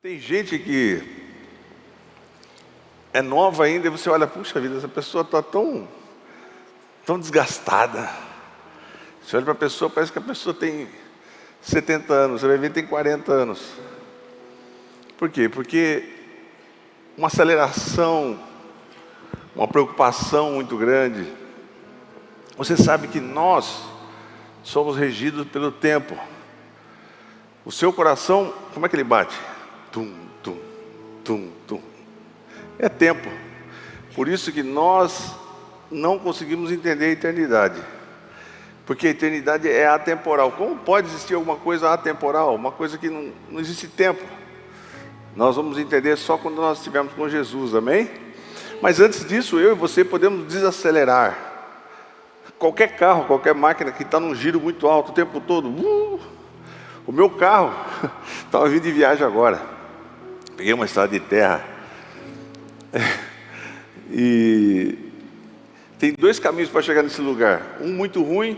Tem gente que é nova ainda e você olha, puxa vida, essa pessoa está tão desgastada. Você olha para a pessoa, parece que a pessoa tem 70 anos, você vai ver tem 40 anos. Por quê? Porque uma aceleração, uma preocupação muito grande. Você sabe que nós somos regidos pelo tempo. O seu coração, como é que ele bate? Tum, tum, tum, tum. É tempo. Por isso que nós não conseguimos entender a eternidade. Porque a eternidade é atemporal. Como pode existir alguma coisa atemporal? Uma coisa que não existe tempo. Nós vamos entender só quando nós estivermos com Jesus, amém? Mas antes disso, eu e você podemos desacelerar. Qualquer carro, qualquer máquina que está num giro muito alto o tempo todo. O meu carro, estava vindo de viagem agora. Peguei uma estrada de terra. E tem dois caminhos para chegar nesse lugar. Um muito ruim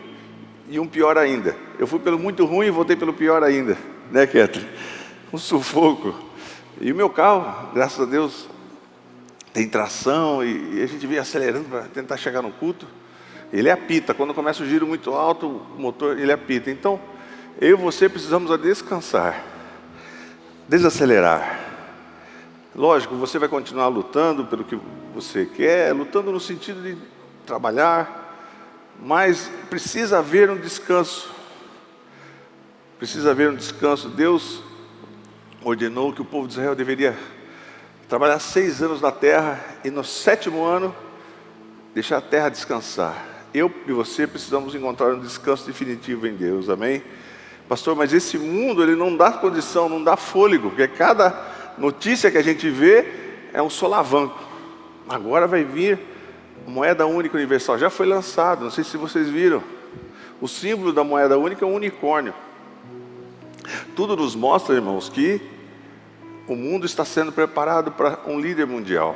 e um pior ainda. Eu fui pelo muito ruim e voltei pelo pior ainda. Né, Kathleen? Um sufoco. E o meu carro, graças a Deus, tem tração e a gente vem acelerando para tentar chegar no culto. Ele apita. Quando começa o giro muito alto, o motor, ele apita. Então, eu e você precisamos descansar. Desacelerar. Lógico, você vai continuar lutando pelo que você quer, lutando no sentido de trabalhar, mas precisa haver um descanso. Precisa haver um descanso. Deus ordenou que o povo de Israel deveria trabalhar 6 anos na terra e no 7º ano deixar a terra descansar. Eu e você precisamos encontrar um descanso definitivo em Deus, amém? Pastor, mas esse mundo ele não dá condição, não dá fôlego, porque cada notícia que a gente vê é um solavanco. Agora vai vir a moeda única universal. Já foi lançado, não sei se vocês viram. O símbolo da moeda única é um unicórnio. Tudo nos mostra, irmãos, que o mundo está sendo preparado para um líder mundial.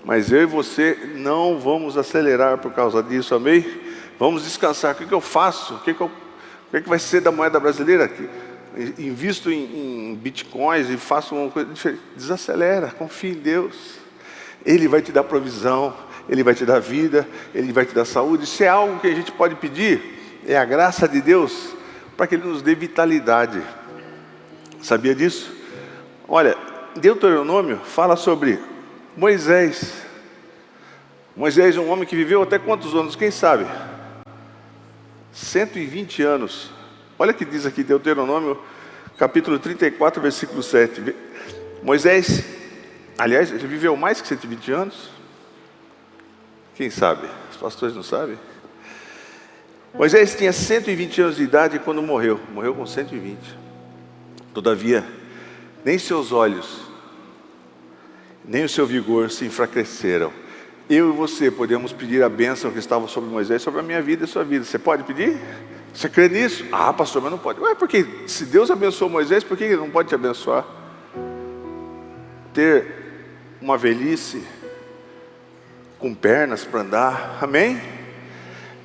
Mas eu e você não vamos acelerar por causa disso, amém? Vamos descansar. O que eu faço? O que vai ser da moeda brasileira? Invisto em bitcoins e faço uma coisa diferente. Desacelera, confia em Deus. Ele vai te dar provisão, Ele vai te dar vida, Ele vai te dar saúde. Se é algo que a gente pode pedir, é a graça de Deus para que Ele nos dê vitalidade. Sabia disso? Olha, Deuteronômio fala sobre Moisés. Moisés é um homem que viveu até quantos anos? Quem sabe? 120 anos. Olha o que diz aqui Deuteronômio, capítulo 34, versículo 7. Moisés, aliás, ele viveu mais que 120 anos? Quem sabe? Os pastores não sabem? Moisés tinha 120 anos de idade quando morreu. Morreu com 120. Todavia, nem seus olhos, nem o seu vigor se enfraqueceram. Eu e você podemos pedir a bênção que estava sobre Moisés, sobre a minha vida e a sua vida. Você pode pedir? Você crê nisso? Ah, pastor, mas não pode. Ué, porque se Deus abençoou Moisés, por que Ele não pode te abençoar? Ter uma velhice com pernas para andar, amém?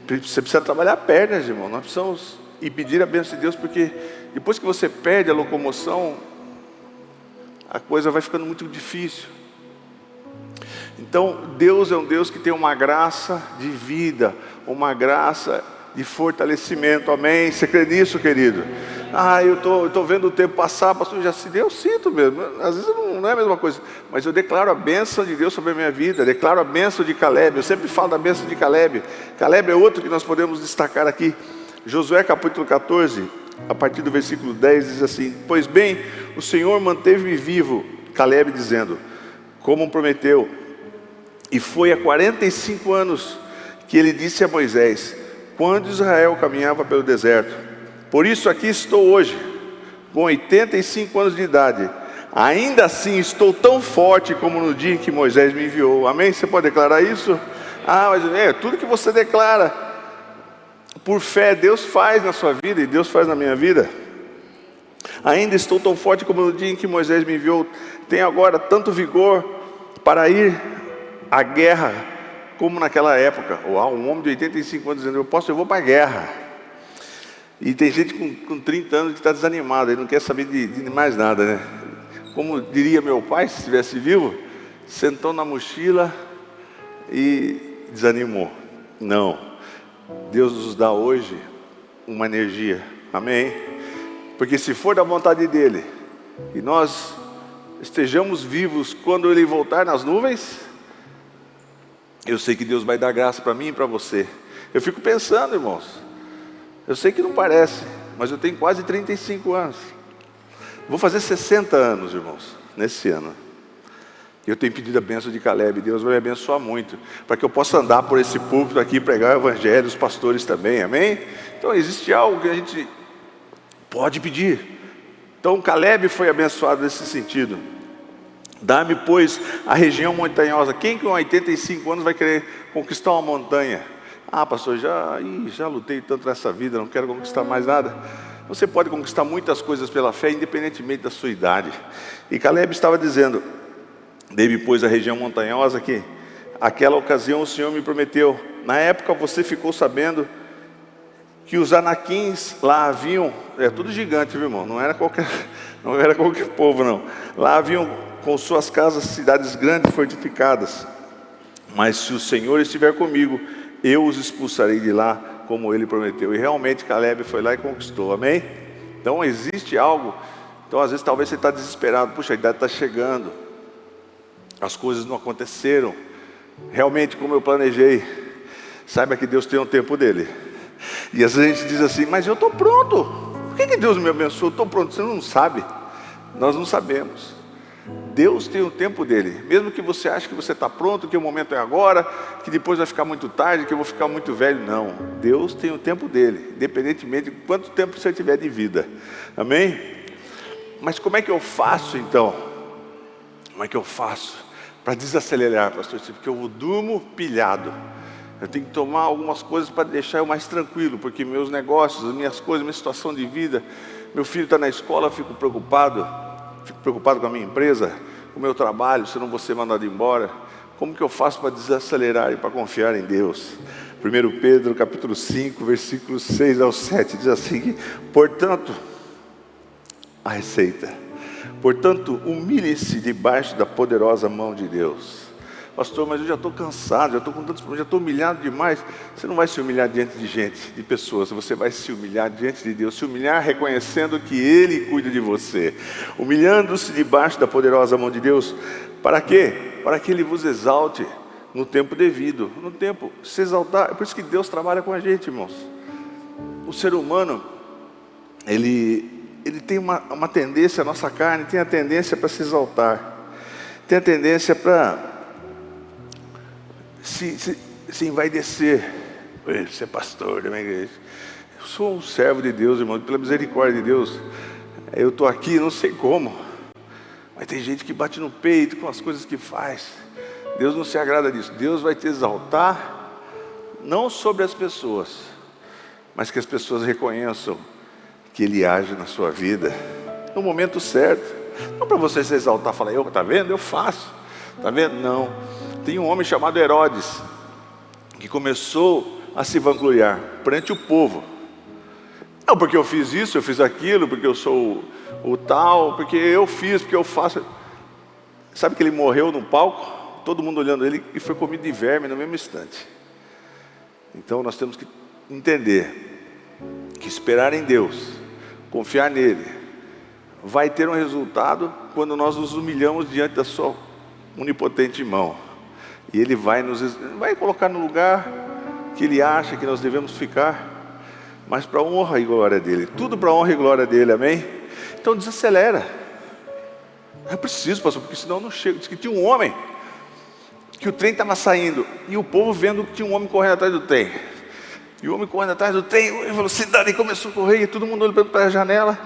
Você precisa trabalhar pernas, irmão. Nós precisamos ir pedir a bênção de Deus, porque depois que você perde a locomoção, a coisa vai ficando muito difícil. Então, Deus é um Deus que tem uma graça de vida, uma graça de fortalecimento, amém? Você crê nisso, querido? Ah, eu tô vendo o tempo passar, pastor, já se deu, eu sinto mesmo. Às vezes não é a mesma coisa, mas eu declaro a bênção de Deus sobre a minha vida, declaro a bênção de Caleb. Eu sempre falo da bênção de Caleb. Caleb é outro que nós podemos destacar aqui. Josué capítulo 14, a partir do versículo 10, diz assim: pois bem, o Senhor manteve-me vivo, Caleb dizendo, como prometeu, e foi há 45 anos que ele disse a Moisés, quando Israel caminhava pelo deserto: por isso aqui estou hoje, com 85 anos de idade, ainda assim estou tão forte como no dia em que Moisés me enviou. Amém? Você pode declarar isso? Ah, mas tudo que você declara por fé, Deus faz na sua vida e Deus faz na minha vida. Ainda estou tão forte como no dia em que Moisés me enviou. Tenho agora tanto vigor para ir à guerra como naquela época. Uau, um homem de 85 anos dizendo, eu vou para a guerra. E tem gente com 30 anos que está desanimado, ele não quer saber de mais nada, né? como diria meu pai, se estivesse vivo, sentou na mochila e desanimou. Não, Deus nos dá hoje uma energia, amém? Porque se for da vontade dEle, e nós estejamos vivos quando Ele voltar nas nuvens, eu sei que Deus vai dar graça para mim e para você. Eu fico pensando, irmãos, eu sei que não parece, mas eu tenho quase 35 anos. Vou fazer 60 anos, irmãos, nesse ano. Eu tenho pedido a bênção de Caleb, Deus vai me abençoar muito, para que eu possa andar por esse púlpito aqui, pregar o evangelho, os pastores também, amém? Então existe algo que a gente pode pedir. Então Caleb foi abençoado nesse sentido. Dá-me, pois, a região montanhosa. Quem com 85 anos vai querer conquistar uma montanha? Ah, pastor, já lutei tanto nessa vida, não quero conquistar mais nada. Você pode conquistar muitas coisas pela fé, independentemente da sua idade. E Caleb estava dizendo: dei-me, pois, a região montanhosa que aquela ocasião o Senhor me prometeu. Na época você ficou sabendo que os anaquins lá haviam, tudo gigante, viu, irmão? Não era qualquer povo, não. Lá haviam com suas casas cidades grandes fortificadas. Mas se o Senhor estiver comigo, eu os expulsarei de lá, como Ele prometeu. E realmente Caleb foi lá e conquistou, amém? Então existe algo. Então às vezes talvez você está desesperado. Puxa, a idade está chegando, as coisas não aconteceram realmente como eu planejei. Saiba que Deus tem um tempo dele. E às vezes a gente diz assim: mas eu estou pronto, por que Deus me abençoou? Estou pronto. Você não sabe, nós não sabemos. Deus tem o tempo dele. Mesmo que você ache que você está pronto, que o momento é agora, que depois vai ficar muito tarde, que eu vou ficar muito velho. Não, Deus tem o tempo dele, independentemente de quanto tempo você tiver de vida, amém? Mas como é que eu faço então? Como é que eu faço para desacelerar, pastor? Porque eu durmo pilhado. Eu tenho que tomar algumas coisas para deixar eu mais tranquilo, porque meus negócios, as minhas coisas, minha situação de vida, meu filho está na escola, fico preocupado com a minha empresa, com o meu trabalho, se não vou ser mandado embora. Como que eu faço para desacelerar e para confiar em Deus? 1 Pedro capítulo 5, versículos 6 ao 7, diz assim: portanto, a receita, portanto, humilhe-se debaixo da poderosa mão de Deus. Pastor, mas eu já estou cansado, já estou com tantos problemas, já estou humilhado demais. Você não vai se humilhar diante de gente, de pessoas. Você vai se humilhar diante de Deus. Se humilhar reconhecendo que Ele cuida de você. Humilhando-se debaixo da poderosa mão de Deus. Para quê? Para que Ele vos exalte no tempo devido. No tempo, se exaltar. É por isso que Deus trabalha com a gente, irmãos. O ser humano, ele tem uma tendência, a nossa carne tem a tendência para se exaltar. Tem a tendência para se envaidecer. Você é pastor da minha igreja. Eu sou um servo de Deus, irmão, pela misericórdia de Deus. Eu estou aqui, não sei como, mas tem gente que bate no peito com as coisas que faz. Deus não se agrada disso. Deus vai te exaltar, não sobre as pessoas, mas que as pessoas reconheçam que Ele age na sua vida no momento certo. Não para você se exaltar e falar: está vendo? Eu faço. Está vendo? Não. Tem um homem chamado Herodes, que começou a se vangloriar perante o povo. Não porque eu fiz isso, eu fiz aquilo, porque eu sou o tal, porque eu fiz, porque eu faço. Sabe que ele morreu no palco, todo mundo olhando ele, e foi comido de verme no mesmo instante. Então nós temos que entender que esperar em Deus, confiar nele, vai ter um resultado quando nós nos humilhamos diante da sua onipotente mão. E Ele vai colocar no lugar que Ele acha que nós devemos ficar, mas para a honra e glória dEle. Tudo para a honra e glória dEle, amém? Então desacelera. É preciso, pastor, porque senão eu não chego. Diz que tinha um homem, que o trem estava saindo, e o povo vendo que tinha um homem correndo atrás do trem. E o homem correndo atrás do trem, em velocidade, começou a correr, e todo mundo olhando para a janela.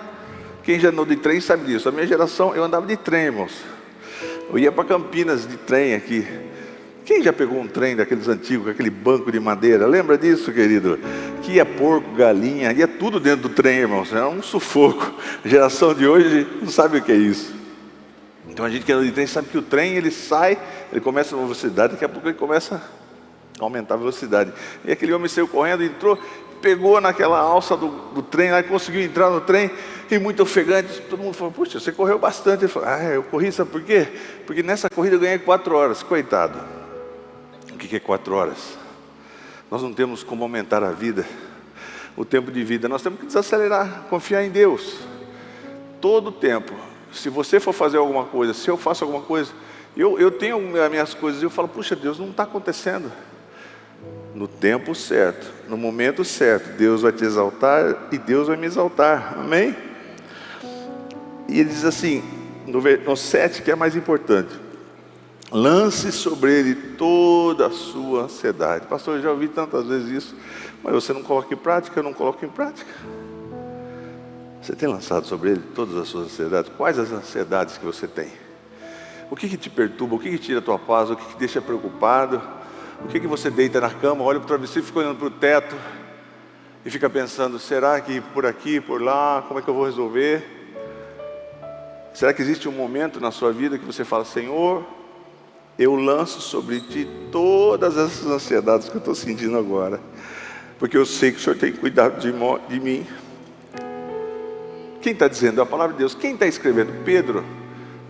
Quem já andou de trem sabe disso. A minha geração, eu andava de trem, irmãos. Eu ia para Campinas de trem aqui. Quem já pegou um trem daqueles antigos, com aquele banco de madeira? Lembra disso, querido? Que ia porco, galinha, ia tudo dentro do trem, irmãos. Era um sufoco. A geração de hoje não sabe o que é isso. Então a gente que anda de trem sabe que o trem, ele sai, ele começa a velocidade, daqui a pouco ele começa a aumentar a velocidade. E aquele homem saiu correndo, entrou, pegou naquela alça do trem, lá conseguiu entrar no trem, e muito ofegante. Todo mundo falou: puxa, você correu bastante. Ele falou: eu corri, sabe por quê? Porque nessa corrida eu ganhei 4 horas. Coitado. O que é 4 horas? Nós não temos como aumentar a vida, o tempo de vida. Nós temos que desacelerar, confiar em Deus. Todo o tempo. Se você for fazer alguma coisa, se eu faço alguma coisa, eu tenho as minhas coisas, e eu falo: puxa, Deus, não está acontecendo. No tempo certo, no momento certo, Deus vai te exaltar e Deus vai me exaltar. Amém? E ele diz assim, no 7, que é mais importante: lance sobre ele toda a sua ansiedade. Pastor, eu já ouvi tantas vezes isso, mas você não coloca em prática. Eu não coloco em prática. Você tem lançado sobre ele todas as suas ansiedades? Quais as ansiedades que você tem? O que te perturba? O que tira a tua paz? O que te deixa preocupado? O que você deita na cama, olha para o travesseiro, fica olhando para o teto e fica pensando: será que por aqui, por lá, como é que eu vou resolver? Será que existe um momento na sua vida que você fala: Senhor, eu lanço sobre ti todas essas ansiedades que eu estou sentindo agora, porque eu sei que o Senhor tem cuidado de mim. Quem está dizendo? É a palavra de Deus. Quem está escrevendo? Pedro.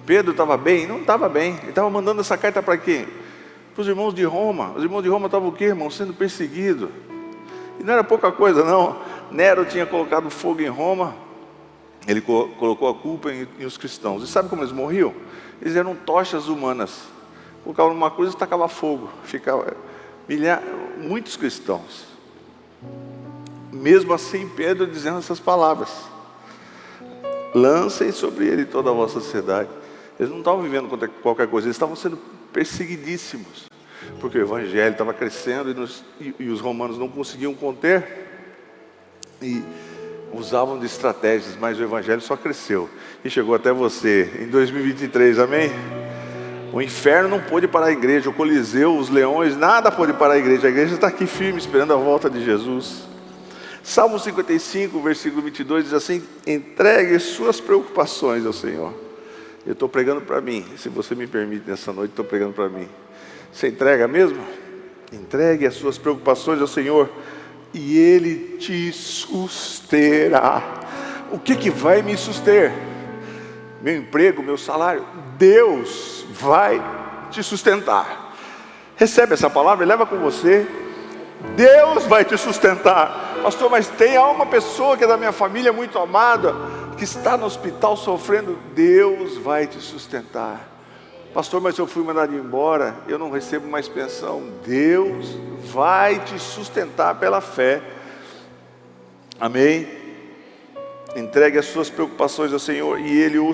Pedro estava bem? Não estava bem. Ele estava mandando essa carta para quem? Para os irmãos de Roma. Os irmãos de Roma estavam o quê, irmão? Sendo perseguidos. E não era pouca coisa, não. Nero tinha colocado fogo em Roma. Ele colocou a culpa em os cristãos. E sabe como eles morriam? Eles eram tochas humanas. Colocavam numa coisa e tacava fogo. Ficava muitos cristãos. Mesmo assim, Pedro dizendo essas palavras: lancem sobre ele toda a vossa ansiedade. Eles não estavam vivendo contra qualquer coisa, eles estavam sendo perseguidíssimos, porque o evangelho estava crescendo e os romanos não conseguiam conter, e usavam de estratégias, mas o evangelho só cresceu e chegou até você em 2023, amém? O inferno não pôde parar a igreja, o Coliseu, os leões, nada pôde parar a igreja está aqui firme, esperando a volta de Jesus. Salmo 55, versículo 22 diz assim: entregue suas preocupações ao Senhor. Eu estou pregando para mim, se você me permite, nessa noite estou pregando para mim. Você entrega mesmo? Entregue as suas preocupações ao Senhor e Ele te susterá. O que vai me suster? Meu emprego, meu salário? Deus vai te sustentar. Recebe essa palavra e leva com você. Deus vai te sustentar. Pastor, mas tem uma pessoa que é da minha família muito amada, que está no hospital sofrendo. Deus vai te sustentar. Pastor, mas eu fui mandado embora, eu não recebo mais pensão. Deus vai te sustentar pela fé. Amém? Entregue as suas preocupações ao Senhor e Ele o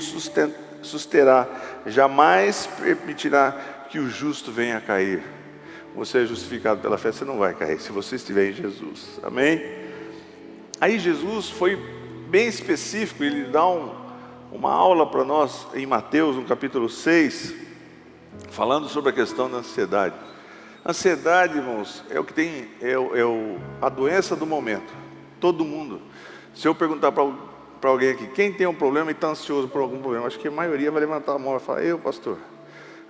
susterá. Jamais permitirá que o justo venha a cair. Você é justificado pela fé, você não vai cair, se você estiver em Jesus. Amém? Aí Jesus foi bem específico, ele dá uma aula para nós em Mateus, no capítulo 6, falando sobre a questão da ansiedade. Ansiedade, irmãos, é o que tem, a doença do momento. Todo mundo. Se eu perguntar para alguém aqui, quem tem um problema e está ansioso por algum problema, acho que a maioria vai levantar a mão e falar: eu, pastor.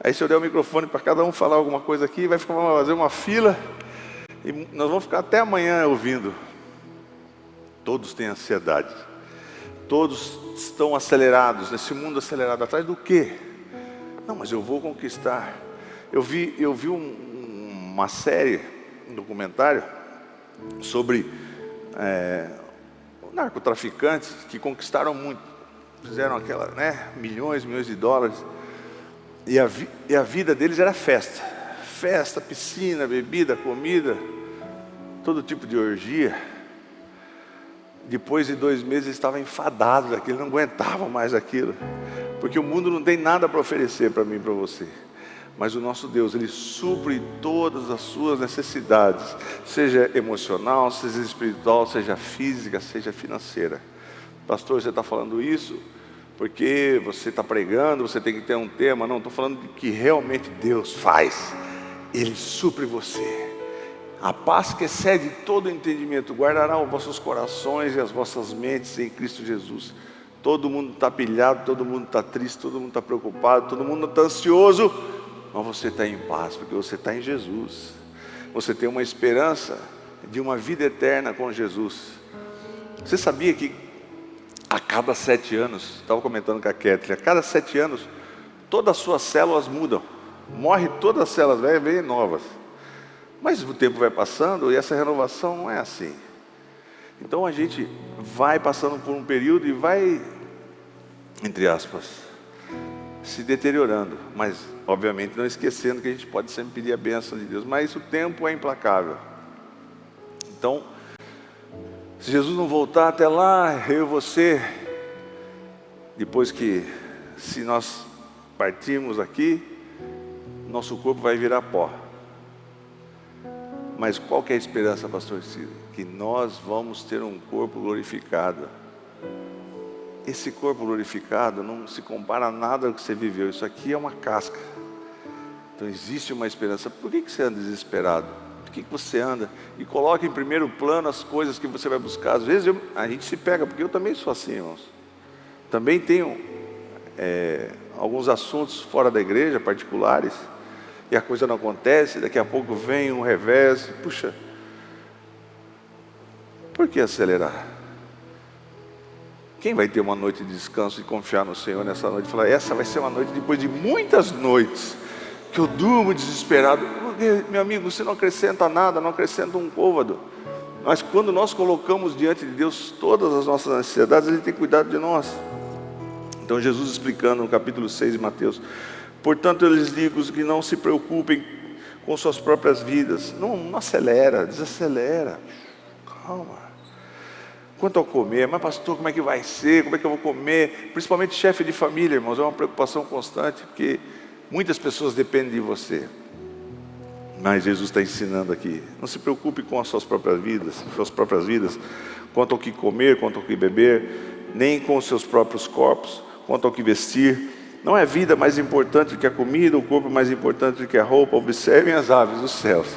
Aí se eu der o microfone para cada um falar alguma coisa aqui, vai fazer uma fila, e nós vamos ficar até amanhã ouvindo. Todos têm ansiedade. Todos estão acelerados, nesse mundo acelerado. Atrás do quê? Não, mas eu vou conquistar. Eu vi uma série, um documentário, sobre narcotraficantes que conquistaram muito. Fizeram aquela, milhões de dólares. E a vida deles era festa. Festa, piscina, bebida, comida, todo tipo de orgia. Depois de 2 meses eles estavam enfadados daquilo, não aguentavam mais aquilo. Porque o mundo não tem nada para oferecer para mim e para você. Mas o nosso Deus, Ele supre todas as suas necessidades. Seja emocional, seja espiritual, seja física, seja financeira. Pastor, você está falando isso porque você está pregando, você tem que ter um tema. Não, estou falando de que realmente Deus faz. Ele supre você. A paz que excede todo entendimento guardará os vossos corações e as vossas mentes em Cristo Jesus. Todo mundo está pilhado, todo mundo está triste, todo mundo está preocupado, todo mundo está ansioso, mas você está em paz, porque você está em Jesus. Você tem uma esperança de uma vida eterna com Jesus. Você sabia que a cada 7 anos, estava comentando com a Kathleen, a cada 7 anos, todas as suas células mudam. Morre todas as células velhas, vêm novas. Mas o tempo vai passando e essa renovação não é assim. Então a gente vai passando por um período e vai, entre aspas, se deteriorando. Mas, obviamente, não esquecendo que a gente pode sempre pedir a bênção de Deus. Mas o tempo é implacável. Então, se Jesus não voltar até lá, eu e você, depois que, se nós partirmos aqui, nosso corpo vai virar pó. Mas qual que é a esperança, pastor Ciro? Que nós vamos ter um corpo glorificado. Esse corpo glorificado não se compara a nada ao que você viveu. Isso aqui é uma casca. Então existe uma esperança. Por que você anda desesperado? Por que você anda e coloca em primeiro plano as coisas que você vai buscar? Às vezes a gente se pega, porque eu também sou assim, irmãos. Também tenho alguns assuntos fora da igreja, particulares, e a coisa não acontece, daqui a pouco vem um revés. Puxa, por que acelerar? Quem vai ter uma noite de descanso e confiar no Senhor nessa noite? Falar, essa vai ser uma noite depois de muitas noites que eu durmo desesperado. Porque, meu amigo, você não acrescenta nada, não acrescenta um côvado. Mas quando nós colocamos diante de Deus todas as nossas ansiedades, Ele tem cuidado de nós. Então Jesus explicando no capítulo 6 de Mateus: portanto eu lhes digo que não se preocupem com suas próprias vidas. Não acelera, desacelera. Calma. Quanto ao comer, mas pastor, como é que vai ser? Como é que eu vou comer? Principalmente chefe de família, irmãos, é uma preocupação constante, porque muitas pessoas dependem de você. Mas Jesus está ensinando aqui: não se preocupe com as suas próprias vidas, quanto ao que comer, quanto ao que beber, nem com os seus próprios corpos, quanto ao que vestir. Não é a vida mais importante do que a comida, o corpo mais importante do que a roupa. Observem as aves dos céus.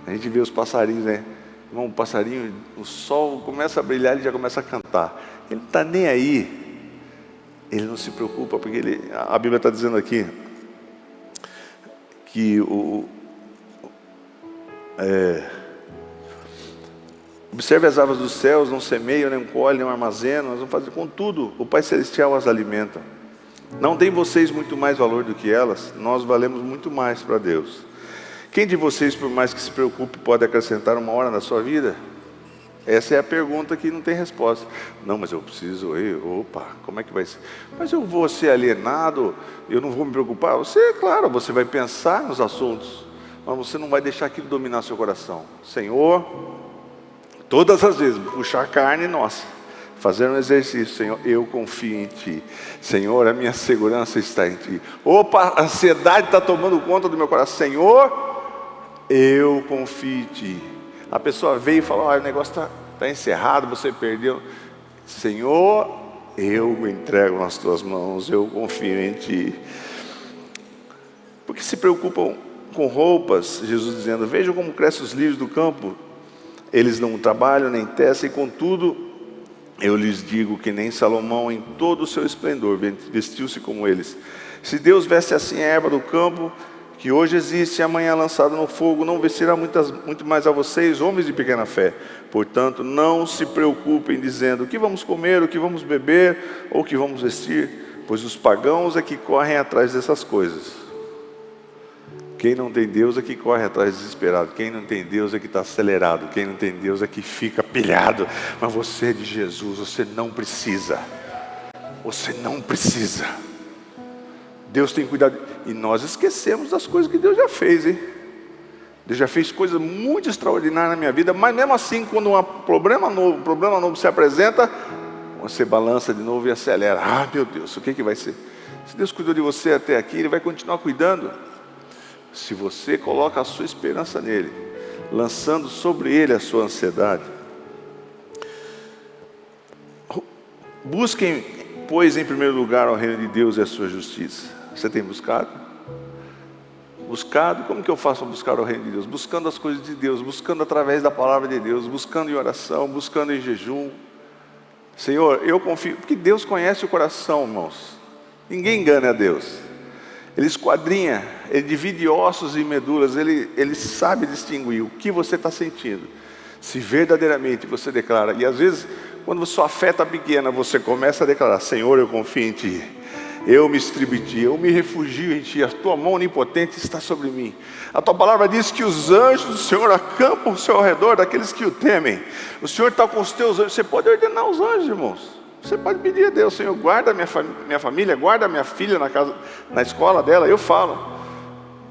A gente vê os passarinhos, né? Um passarinho, o sol começa a brilhar, ele já começa a cantar. Ele não está nem aí. Ele não se preocupa, porque a Bíblia está dizendo aqui que observe as aves dos céus, não semeiam, nem colhem, não armazenam, mas vão fazer. Contudo, o Pai Celestial as alimenta. Não tem vocês muito mais valor do que elas? Nós valemos muito mais para Deus. Quem de vocês, por mais que se preocupe, pode acrescentar uma hora na sua vida? Essa é a pergunta que não tem resposta. Não, mas eu preciso, opa, como é que vai ser? Mas eu vou ser alienado, eu não vou me preocupar. Você, claro, você vai pensar nos assuntos, mas você não vai deixar aquilo dominar seu coração. Senhor, todas as vezes, puxar a carne nossa, fazer um exercício. Senhor, eu confio em Ti. Senhor, a minha segurança está em Ti. Opa, a ansiedade está tomando conta do meu coração. Senhor, eu confio em Ti. A pessoa veio e falou: o negócio está encerrado, você perdeu. Senhor, eu me entrego nas Tuas mãos, eu confio em Ti. Porque se preocupam com roupas, Jesus dizendo: vejam como crescem os lírios do campo, eles não trabalham nem tecem, contudo, eu lhes digo que nem Salomão em todo o seu esplendor vestiu-se como eles. Se Deus veste assim a erva do campo, que hoje existe e amanhã lançada no fogo, não vestirá muito mais a vocês, homens de pequena fé. Portanto, não se preocupem dizendo: o que vamos comer, o que vamos beber, ou o que vamos vestir? Pois os pagãos é que correm atrás dessas coisas. Quem não tem Deus é que corre atrás desesperado. Quem não tem Deus é que está acelerado. Quem não tem Deus é que fica pilhado. Mas você é de Jesus, você não precisa. Você não precisa. Deus tem cuidado. E nós esquecemos das coisas que Deus já fez, hein? Deus já fez coisas muito extraordinárias na minha vida. Mas mesmo assim, quando um problema novo se apresenta, você balança de novo e acelera. Ah, meu Deus, o que vai ser? Se Deus cuidou de você até aqui, Ele vai continuar cuidando. Se você coloca a sua esperança nele, lançando sobre ele a sua ansiedade. Busquem, pois, em primeiro lugar o reino de Deus e a sua justiça. Você tem buscado? Buscado? Como que eu faço para buscar o reino de Deus? Buscando as coisas de Deus, buscando através da palavra de Deus, buscando em oração, buscando em jejum. Senhor, eu confio, porque Deus conhece o coração, irmãos. Ninguém engana a Deus. Ele esquadrinha, Ele divide ossos e medulas, Ele sabe distinguir o que você está sentindo. Se verdadeiramente você declara, e às vezes, quando sua fé está pequena, você começa a declarar: Senhor, eu confio em Ti, eu me estribo em Ti, eu me refugio em Ti, a Tua mão onipotente está sobre mim. A Tua palavra diz que os anjos do Senhor acampam ao seu redor, daqueles que o temem. O Senhor está com os teus anjos. Você pode ordenar os anjos, irmãos. Você pode pedir a Deus: Senhor, guarda minha família, guarda minha filha na escola dela. Eu falo,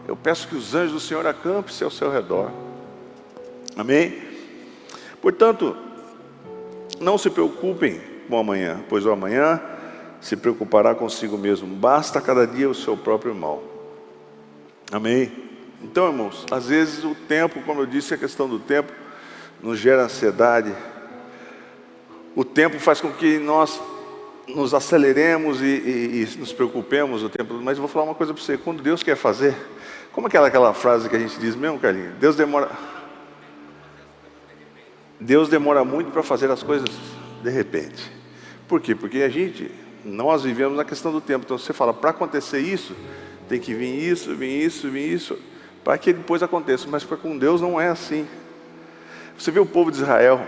eu peço que os anjos do Senhor acampem-se ao seu redor. Amém? Portanto, não se preocupem com o amanhã, pois o amanhã se preocupará consigo mesmo. Basta cada dia o seu próprio mal. Amém? Então, irmãos, às vezes o tempo, como eu disse, a questão do tempo nos gera ansiedade. O tempo faz com que nós nos aceleremos e nos preocupemos o tempo. Mas eu vou falar uma coisa para você: quando Deus quer fazer, como aquela frase que a gente diz mesmo, Carlinhos? Deus demora muito para fazer as coisas de repente. Por quê? Porque nós vivemos na questão do tempo. Então você fala, para acontecer isso, tem que vir isso, para que depois aconteça. Mas com Deus não é assim. Você vê o povo de Israel,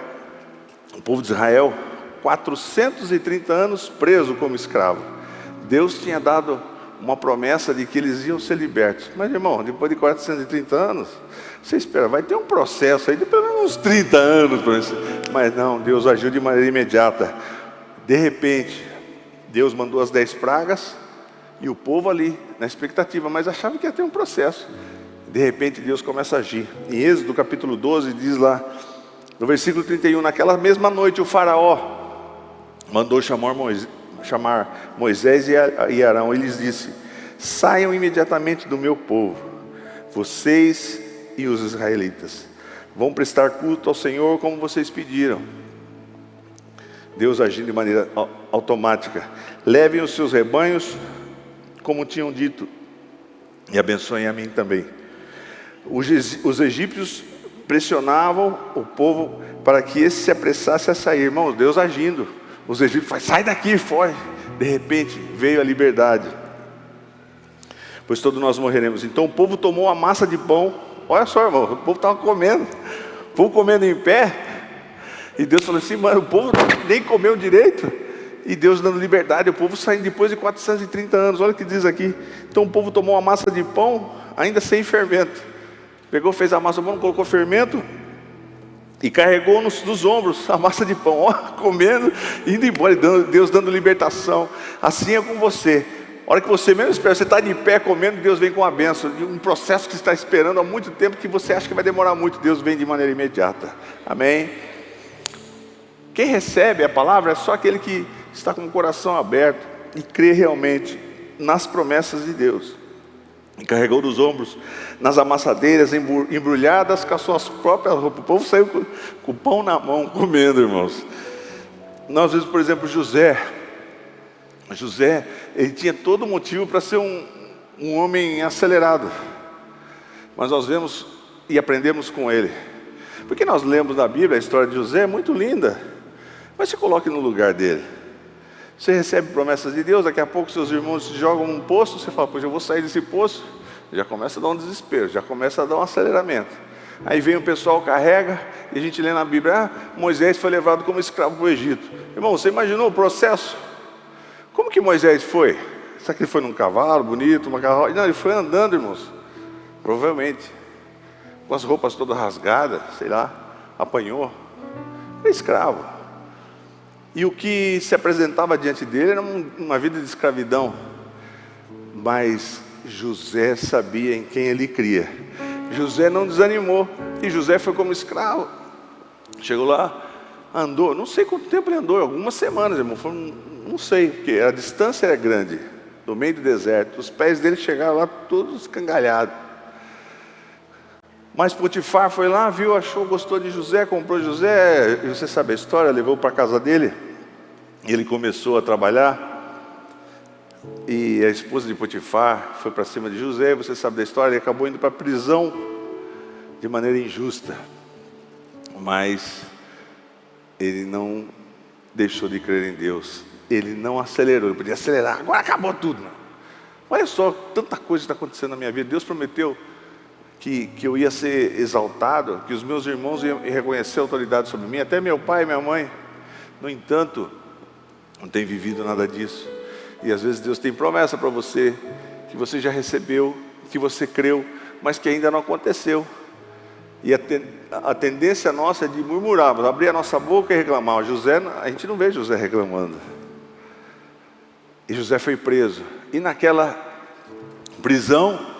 430 anos preso como escravo. Deus tinha dado uma promessa de que eles iam ser libertos. Mas, irmão, depois de 430 anos, você espera, vai ter um processo aí de pelo menos uns 30 anos. Mas não, Deus agiu de maneira imediata. De repente, Deus mandou as 10 pragas, e o povo ali, na expectativa, mas achava que ia ter um processo. De repente, Deus começa a agir. Em Êxodo capítulo 12, diz lá, no versículo 31, naquela mesma noite o faraó mandou chamar Moisés e Arão. Ele lhes disse: saiam imediatamente do meu povo, vocês e os israelitas vão prestar culto ao Senhor como vocês pediram. Deus agindo de maneira automática. Levem os seus rebanhos como tinham dito, e abençoem a mim também. Os egípcios pressionavam o povo para que esse se apressasse a sair. Irmãos, Deus agindo. Os egípcios falaram: sai daqui, foge. De repente veio a liberdade. Pois todos nós morreremos. Então o povo tomou a massa de pão. Olha só, irmão, o povo estava comendo. O povo comendo em pé. E Deus falou assim: mano, o povo nem comeu direito. E Deus dando liberdade, o povo saindo depois de 430 anos. Olha o que diz aqui. Então o povo tomou a massa de pão, ainda sem fermento. Pegou, fez a massa de pão, colocou fermento e carregou nos ombros a massa de pão, ó, comendo, indo embora, Deus dando libertação. Assim é com você. A hora que você menos espera, você está de pé comendo, Deus vem com a bênção. De um processo que você está esperando há muito tempo, que você acha que vai demorar muito, Deus vem de maneira imediata. Amém? Quem recebe a palavra é só aquele que está com o coração aberto e crê realmente nas promessas de Deus. E carregou dos ombros nas amassadeiras embrulhadas com as suas próprias roupas. O povo saiu com o pão na mão comendo, irmãos. Nós vemos, por exemplo, José, ele tinha todo motivo para ser um homem acelerado. Mas nós vemos e aprendemos com ele. Porque nós lemos na Bíblia a história de José, é muito linda. Mas se coloque no lugar dele. Você recebe promessas de Deus, daqui a pouco seus irmãos te jogam num poço, você fala: pois eu vou sair desse poço. Já começa a dar um desespero, já começa a dar um aceleramento. Aí vem o pessoal, carrega, e a gente lê na Bíblia: Moisés foi levado como escravo para o Egito. Irmão, você imaginou o processo? Como que Moisés foi? Será que ele foi num cavalo bonito, uma carroça? Não, ele foi andando, irmãos. Provavelmente. Com as roupas todas rasgadas, sei lá, apanhou. Era escravo. E o que se apresentava diante dele era uma vida de escravidão. Mas José sabia em quem ele cria. José não desanimou. E José foi como escravo. Chegou lá, andou, não sei quanto tempo ele andou, algumas semanas, irmão. Não sei, porque a distância era grande, no meio do deserto. Os pés dele chegaram lá todos escangalhados. Mas Potifar foi lá, viu, achou, gostou de José, comprou José. E você sabe a história, levou para a casa dele. Ele começou a trabalhar. E a esposa de Potifar foi para cima de José. Você sabe da história, ele acabou indo para a prisão de maneira injusta. Mas ele não deixou de crer em Deus. Ele não acelerou, ele podia acelerar, agora acabou tudo. Olha só, tanta coisa está acontecendo na minha vida. Deus prometeu que eu ia ser exaltado, que os meus irmãos iam reconhecer a autoridade sobre mim, até meu pai e minha mãe. No entanto, não tem vivido nada disso. E às vezes Deus tem promessa para você, que você já recebeu, que você creu, mas que ainda não aconteceu. E a tendência nossa é de murmurar, abrir a nossa boca e reclamar. José, a gente não vê José reclamando. E José foi preso. E naquela prisão,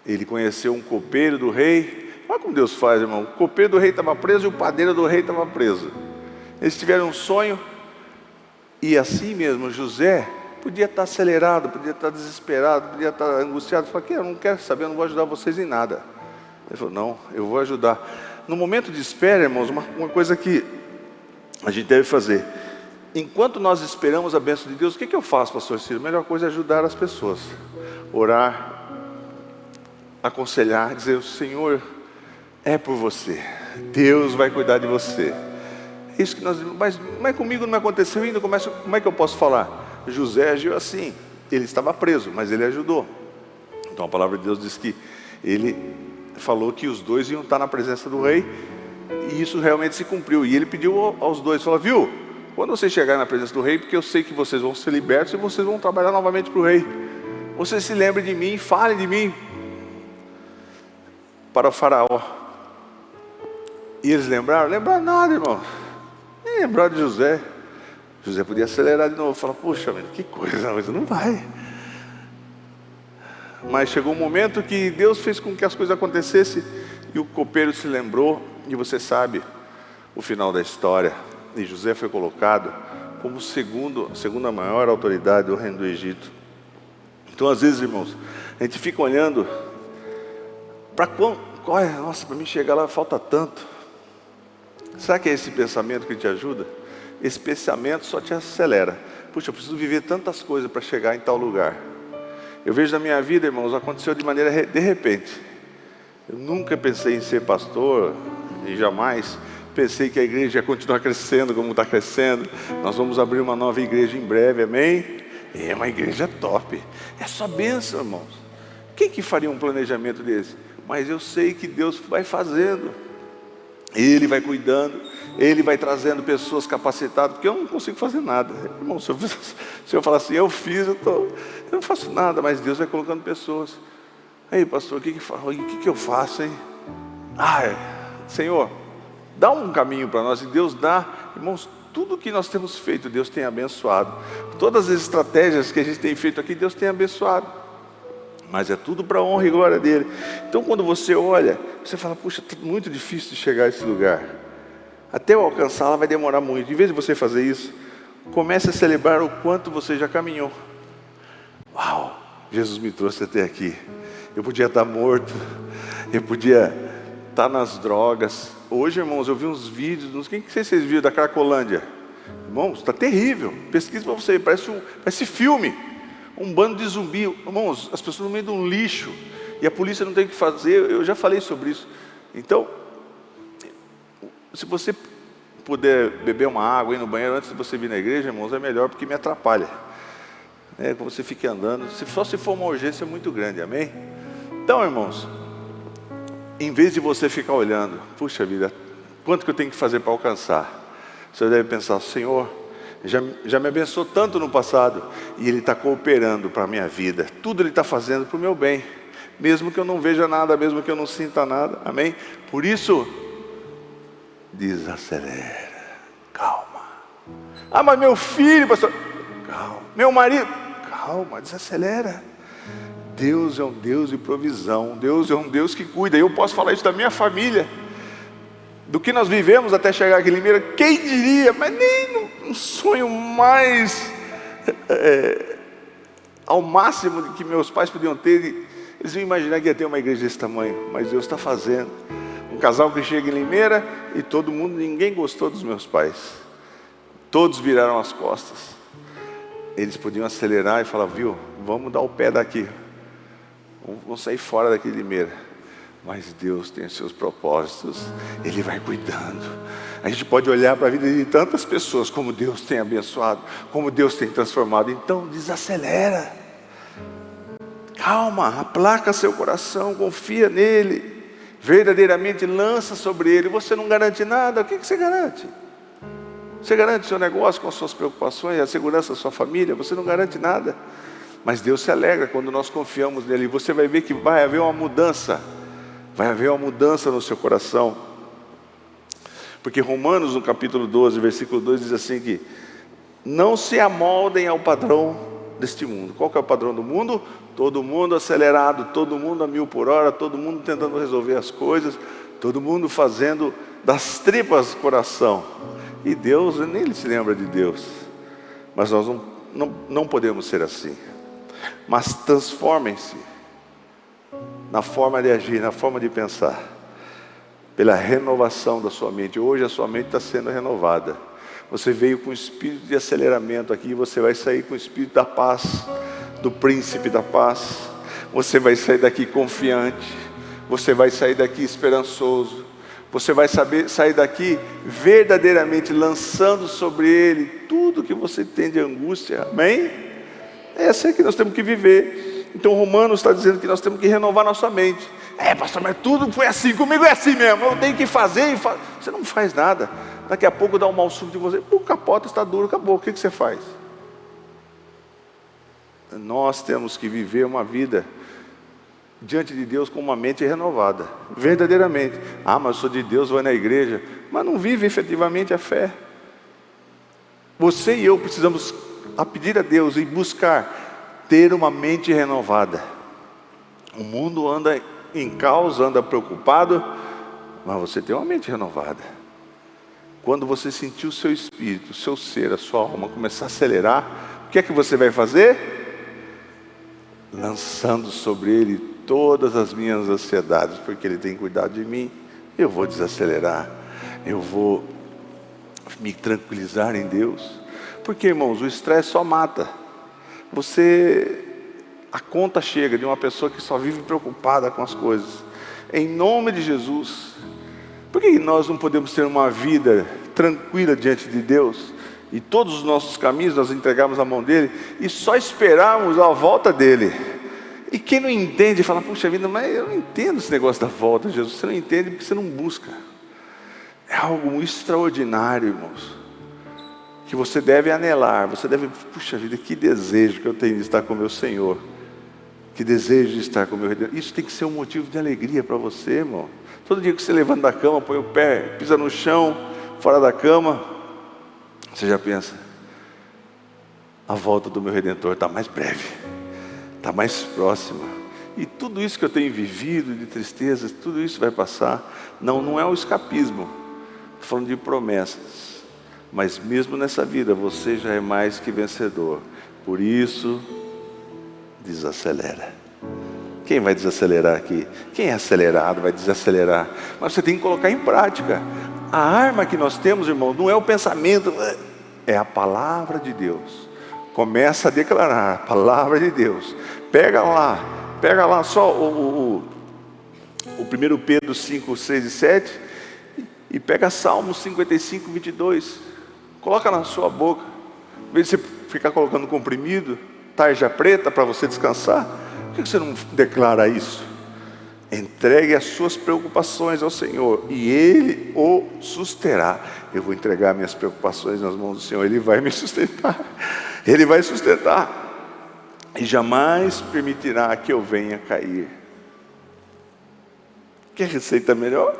ele conheceu um copeiro do rei. Olha como Deus faz, irmão. O copeiro do rei estava preso e o padeiro do rei estava preso. Eles tiveram um sonho. E assim mesmo, José podia estar acelerado, podia estar desesperado, podia estar angustiado. Falou, eu não quero saber, eu não vou ajudar vocês em nada. Ele falou, não, eu vou ajudar. No momento de espera, irmãos, uma coisa que a gente deve fazer. Enquanto nós esperamos a bênção de Deus, o que eu faço, pastor Ciro? A melhor coisa é ajudar as pessoas. Orar, aconselhar, dizer, o Senhor é por você. Deus vai cuidar de você. Isso que nós, mas comigo não aconteceu ainda, como é que eu posso falar? José agiu assim, ele estava preso, mas ele ajudou. Então a palavra de Deus diz que ele falou que os dois iam estar na presença do rei, e isso realmente se cumpriu. E ele pediu aos dois, falou, viu, quando vocês chegarem na presença do rei, porque eu sei que vocês vão ser libertos e vocês vão trabalhar novamente para o rei, vocês se lembrem de mim, falem de mim para o faraó. E eles lembraram nada, irmão. Nem lembraram de José. José podia acelerar de novo, falar, puxa, que coisa, mas não vai. Mas chegou um momento que Deus fez com que as coisas acontecessem, e o copeiro se lembrou, e você sabe o final da história. E José foi colocado como segunda maior autoridade do reino do Egito. Então às vezes, irmãos, a gente fica olhando para nossa, para mim chegar lá falta tanto. Será que é esse pensamento que te ajuda? Esse pensamento só te acelera. Puxa, eu preciso viver tantas coisas para chegar em tal lugar. Eu vejo na minha vida, irmãos, aconteceu de maneira de repente. Eu nunca pensei em ser pastor, e jamais pensei que a igreja ia continuar crescendo como está crescendo. Nós vamos abrir uma nova igreja em breve, amém? É uma igreja top. É só bênção, irmãos. Quem que faria um planejamento desse? Mas eu sei que Deus vai fazendo. Ele vai cuidando, Ele vai trazendo pessoas capacitadas, porque eu não consigo fazer nada. Irmão, se eu falar assim, eu não faço nada, mas Deus vai colocando pessoas. Aí, pastor, o que eu faço, hein? Senhor, dá um caminho para nós, e Deus dá. Irmãos, tudo que nós temos feito, Deus tem abençoado. Todas as estratégias que a gente tem feito aqui, Deus tem abençoado. Mas é tudo para a honra e glória dele. Então quando você olha, você fala, puxa, é muito difícil de chegar a esse lugar. Até eu alcançá-la vai demorar muito. Em vez de você fazer isso, comece a celebrar o quanto você já caminhou. Uau, Jesus me trouxe até aqui. Eu podia estar morto, eu podia estar nas drogas. Hoje, irmãos, eu vi uns vídeos, não sei se vocês viram, da Cracolândia. Irmãos, está terrível. Pesquisa para você, parece filme. Um bando de zumbi, irmãos, as pessoas no meio de um lixo, e a polícia não tem o que fazer. Eu já falei sobre isso. Então, se você puder beber uma água, ir no banheiro antes de você vir na igreja, irmãos, é melhor, porque me atrapalha. Como você fica andando, só se for uma urgência muito grande, amém? Então, irmãos, em vez de você ficar olhando, puxa vida, quanto que eu tenho que fazer para alcançar? Você deve pensar, Senhor, já me abençoou tanto no passado, e Ele está cooperando para a minha vida. Tudo Ele está fazendo para o meu bem, mesmo que eu não veja nada, mesmo que eu não sinta nada, amém? Por isso, desacelera, calma. Mas meu filho, pastor, calma. Meu marido, calma, desacelera. Deus é um Deus de provisão, Deus é um Deus que cuida. Eu posso falar isso da minha família, do que nós vivemos até chegar aqui em Limeira. Quem diria, mas nem um sonho mais ao máximo de que meus pais podiam ter, eles iam imaginar que ia ter uma igreja desse tamanho. Mas Deus está fazendo. Um casal que chega em Limeira e ninguém gostou dos meus pais, todos viraram as costas. Eles podiam acelerar e falar, viu, vamos dar o pé daqui, vamos sair fora daqui de Limeira. Mas Deus tem os seus propósitos, Ele vai cuidando. A gente pode olhar para a vida de tantas pessoas, como Deus tem abençoado, como Deus tem transformado. Então desacelera, Calma, aplaca seu coração, confia nele, verdadeiramente lança sobre ele. Você não garante nada, o que você garante? Você garante seu negócio com as suas preocupações, a segurança da sua família? Você não garante nada. Mas Deus se alegra quando nós confiamos nele. Você vai ver que vai haver uma mudança. Vai haver uma mudança no seu coração. Porque Romanos, no capítulo 12, versículo 2, diz assim que não se amoldem ao padrão deste mundo. Qual que é o padrão do mundo? Todo mundo acelerado, todo mundo a 1000 por hora, todo mundo tentando resolver as coisas, todo mundo fazendo das tripas coração. E Deus, nem ele se lembra de Deus. Mas nós não podemos ser assim. Mas transformem-se na forma de agir, na forma de pensar, pela renovação da sua mente. Hoje a sua mente está sendo renovada. Você veio com o espírito de aceleramento aqui, e você vai sair com o espírito da paz, do príncipe da paz. Você vai sair daqui confiante, você vai sair daqui esperançoso, você vai sair daqui verdadeiramente lançando sobre ele tudo que você tem de angústia. Amém? Essa é que nós temos que viver. Então Romanos está dizendo que nós temos que renovar nossa mente. Pastor, mas tudo foi assim, comigo é assim mesmo, eu tenho que fazer. Você não faz nada. Daqui a pouco dá um mal súbito de você, o capota está duro, acabou, o que você faz? Nós temos que viver uma vida diante de Deus com uma mente renovada, verdadeiramente. Mas eu sou de Deus, vou na igreja, mas não vive efetivamente a fé. Você e eu precisamos pedir a Deus e buscar ter uma mente renovada. O mundo anda em caos, anda preocupado, mas você tem uma mente renovada. Quando você sentir o seu espírito, o seu ser, a sua alma começar a acelerar, o que é que você vai fazer? Lançando sobre ele todas as minhas ansiedades, porque ele tem cuidado de mim. Eu vou desacelerar, eu vou me tranquilizar em Deus. Porque, irmãos, o estresse só mata. A conta chega de uma pessoa que só vive preocupada com as coisas. Em nome de Jesus, por que nós não podemos ter uma vida tranquila diante de Deus? E todos os nossos caminhos nós entregamos na mão dele e só esperarmos a volta dele. E quem não entende fala, puxa vida, mas eu não entendo esse negócio da volta de Jesus. Você não entende porque você não busca. É algo extraordinário, irmãos, que você deve anelar. Você deve, puxa vida, que desejo que eu tenho de estar com o meu Senhor. Que desejo de estar com o meu Redentor. Isso tem que ser um motivo de alegria para você, irmão. Todo dia que você levanta da cama, põe o pé, pisa no chão, fora da cama, você já pensa, a volta do meu Redentor está mais breve, está mais próxima. E tudo isso que eu tenho vivido de tristezas, tudo isso vai passar. Não é um escapismo, estou falando de promessas. Mas mesmo nessa vida, você já é mais que vencedor. Por isso, desacelera. Quem vai desacelerar aqui? Quem é acelerado vai desacelerar. Mas você tem que colocar em prática. A arma que nós temos, irmão, não é o pensamento, é a palavra de Deus. Começa a declarar a palavra de Deus. Pega lá só o 1 Pedro 5, 6 e 7 e pega Salmo 55, 22. Coloca na sua boca. Em vez de você ficar colocando comprimido, tarja preta para você descansar, por que você não declara isso? Entregue as suas preocupações ao Senhor e Ele o susterá. Eu vou entregar minhas preocupações nas mãos do Senhor, Ele vai me sustentar. Ele vai sustentar e jamais permitirá que eu venha cair. Quer receita melhor?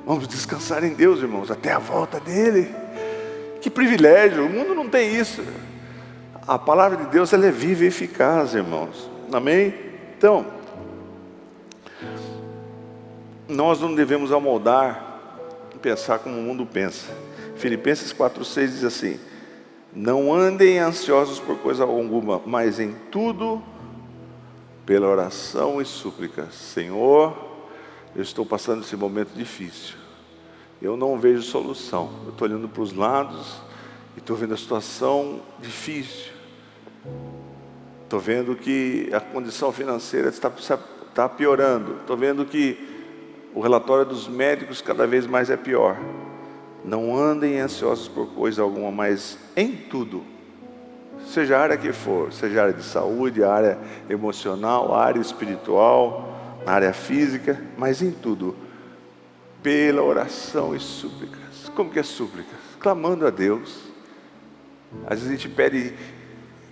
Vamos descansar em Deus, irmãos, até a volta dEle. Que privilégio, o mundo não tem isso. A palavra de Deus, ela é viva e eficaz, irmãos. Amém? Então, nós não devemos amoldar e pensar como o mundo pensa. Filipenses 4,6 diz assim: não andem ansiosos por coisa alguma, mas em tudo, pela oração e súplica. Senhor, eu estou passando esse momento difícil. Eu não vejo solução. Eu estou olhando para os lados e estou vendo a situação difícil. Estou vendo que a condição financeira está piorando. Estou vendo que o relatório dos médicos cada vez mais é pior. Não andem ansiosos por coisa alguma, mas em tudo, seja a área que for, seja a área de saúde, a área emocional, a área espiritual, a área física, mas em tudo, pela oração e súplicas. Como que é súplicas? Clamando a Deus. Às vezes a gente pede,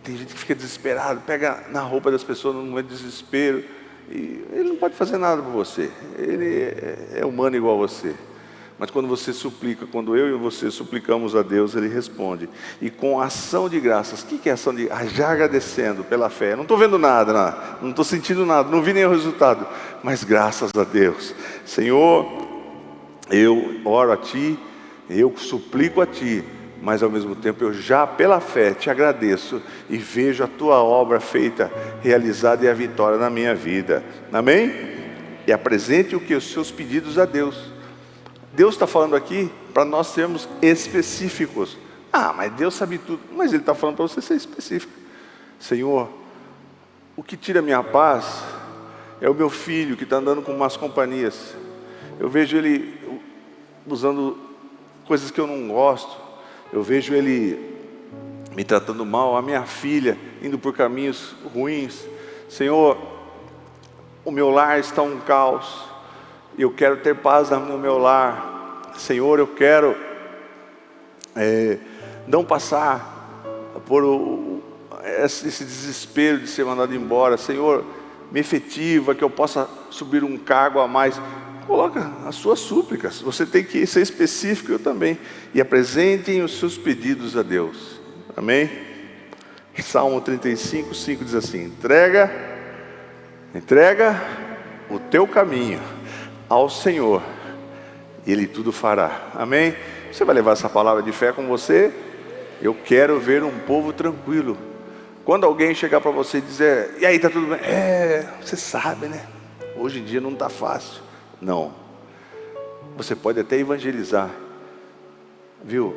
tem gente que fica desesperado, pega na roupa das pessoas num momento de desespero, e ele não pode fazer nada por você, ele é humano igual a você. Mas quando você suplica, quando eu e você suplicamos a Deus, Ele responde. E com ação de graças, o que é ação de graças? Já agradecendo pela fé. Não estou vendo nada, não estou sentindo nada, não vi nenhum resultado. Mas graças a Deus. Senhor, eu oro a Ti, eu suplico a Ti, mas ao mesmo tempo eu já pela fé Te agradeço e vejo a Tua obra feita, realizada e a vitória na minha vida. Amém? E apresente os seus pedidos a Deus. Deus está falando aqui para nós sermos específicos. Mas Deus sabe tudo. Mas Ele está falando para você ser específico. Senhor, o que tira a minha paz é o meu filho que está andando com más companhias. Eu vejo ele usando coisas que eu não gosto. Eu vejo ele me tratando mal. A minha filha indo por caminhos ruins. Senhor, o meu lar está um caos. Eu quero ter paz no meu lar. Senhor, eu quero não passar por esse desespero de ser mandado embora. Senhor, me efetiva, que eu possa subir um cargo a mais. Coloca as suas súplicas. Você tem que ser específico, eu também. E apresentem os seus pedidos a Deus. Amém? Salmo 35, 5 diz assim: entrega o teu caminho ao Senhor, e Ele tudo fará. Amém? Você vai levar essa palavra de fé com você? Eu quero ver um povo tranquilo. Quando alguém chegar para você e dizer: e aí, está tudo bem? Você sabe, né? Hoje em dia não está fácil. Não. Você pode até evangelizar. Viu?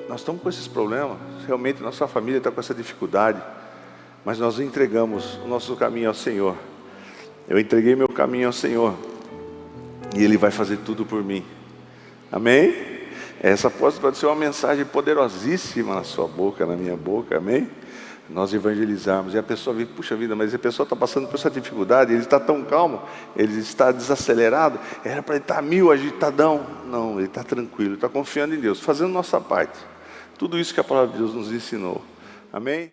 Nós estamos com esses problemas. Realmente nossa família está com essa dificuldade. Mas nós entregamos o nosso caminho ao Senhor. Eu entreguei meu caminho ao Senhor. E Ele vai fazer tudo por mim. Amém? Essa pode ser uma mensagem poderosíssima na sua boca, na minha boca. Amém? Nós evangelizarmos. E a pessoa vê: puxa vida, mas a pessoa está passando por essa dificuldade. Ele está tão calmo, ele está desacelerado. Era para ele estar 1000 agitadão. Não, ele está tranquilo, está confiando em Deus, fazendo nossa parte. Tudo isso que a palavra de Deus nos ensinou. Amém?